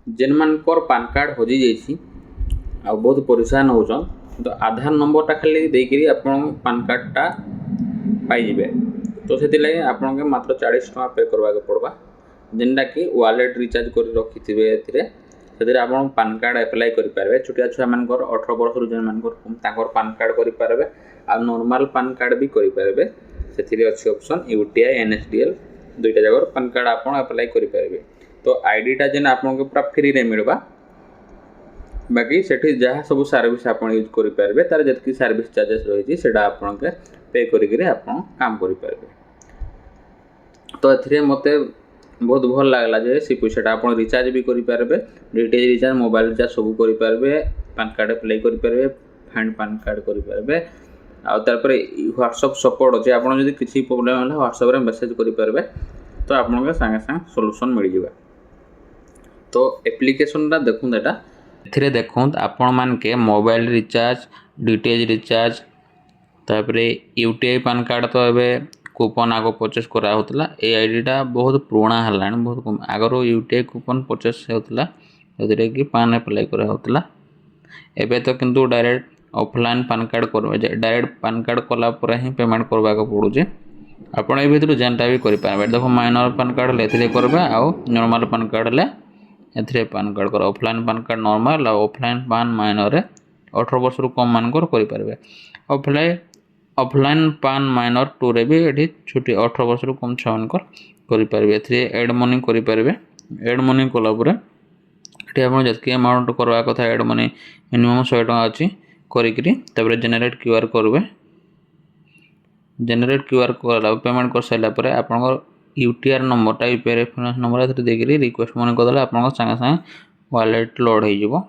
जेन मानकर PAN card हजि जाइछि आ बहुत परेशान होछन तो आधार नंबरटा खाली देकरी आपन पान कार्डटा पाइबे। तो से आपन के मात्र 40 टका पे करवा के पड़बा जेनटा कि वालेट रिचार्ज कर रखिथिबे एथिरे से आपन पान कार्ड अप्लाई करि पारबे। छोटिया छुआ मानकर 18 वर्ष रु जेन मानकर ताकर पान कार्ड करि पारबे आ नॉर्मल पान कार्ड भी करि पारबे। सेथिरे अछि ऑप्शन यूटीआई एनएसडीएल दुईटा जगह पान कार्ड आपन अप्लाई करि पारबे। तो आईडीटा जेन आपन के पूरा फ्री रे मिलबा बाकी सेठी जहाँ सब सर्विस आपन यूज करि पारबे तार जतकी सर्विस चार्जेस रही सेटा आपन के पे करि करे आपन काम करि पारबे। तो एथिरे मते बहुत भल लागला जे से पैसाटा आपन रिचार्ज भी करि पारबे डीटीएच रिचार्ज मोबाइल रिचार्ज सब करि पारबे पान कार्ड अप्लाई करि पारबे फाइंड पान कार्ड करि पारबे आ तार पर व्हाट्सएप सपोर्ट अछि आपन जदि किछि प्रॉब्लम होला व्हाट्सएप रे मेसेज करि पारबे तो आपन के संगे संग सॉल्यूशन मिल जिबा। तो एप्लिकेशनटा देखुन एटा एथिरे देखुन आपण मान के मोबाइल रिचार्ज डीटीएच रिचार्ज तापरे यूटीआई पान कार्ड तो एबे कूपन आगो परचेस करा होतला ए आईडीटा बहुत पुराना हलान बहुत आगरो यूटीआई कूपन परचेस होतला जदरे कि पान अप्लाई करा होतला एबे तो किंतु डायरेक्ट ऑफलाइन पान कार्ड करबे डायरेक्ट पान कार्ड कला पर ही पेमेंट करबा को पड़ुजे। आपण ए भितर जेनटा भी करि पाबे देखो माइनर पान कार्ड लेथिले करबे आ नॉर्मल पान कार्ड ले एथरे पान कार्ड कर ऑफलाइन पान कार्ड नॉर्मल और ऑफलाइन पान माइनर रे 18 वर्ष रु कम मानकर करि पारबे। ऑफलाइन पान माइनर 2 रे भी एठी छोटी 18 वर्ष रु कम छानकर करि पारबे। एथरे ऐड मनी करि पारबे ऐड मनी कोला परे एठी आपण जतके अमाउंट करवा कथा ऐड मनी मिनिमम 100 टका अछि करिकरी तबरे जनरेट क्यूआर करबे जनरेट क्यूआर कोड पेमेंट कर साइला परे आपन यूटीआर नंबरटा यूपीआई रेफरेंस नंबर एथरे देकरी रिक्वेस्ट मनी करदले आपन संगे संगे वॉलेट लोड हो जिवो।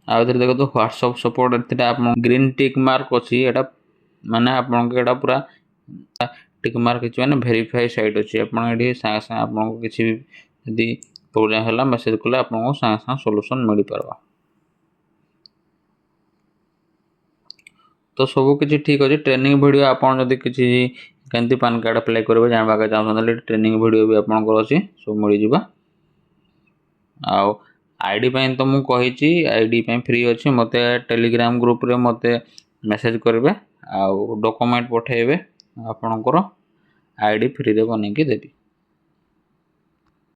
आ एथरे देखो तो व्हाट्सएप सपोर्ट एथरे आपन ग्रीन टिक मार्क अछि एटा माने आपन के एटा पूरा टिक मार्क अछि माने वेरीफाई साइट अछि आपन एठी संगे संगे आपन को किछि भी यदि प्रॉब्लम होला मैसेज कले आपन को संगे संगे सॉल्यूशन मिल परबा। तो सब किछि ठीक अछि ट्रेनिंग वीडियो आपन जदि किछि केंति पान कार्ड अप्लाई करबे जानबा के चाहछन ट्रेनिंग वीडियो भी आपन को अछि सब मिल जिबा। आ आईडी पय तो मु कहिछि आईडी पय फ्री अछि मते टेलीग्राम ग्रुप रे मते मेसेज करबे आ डॉक्यूमेंट पठेबे आपन को आईडी फ्री रे बनै के देबी।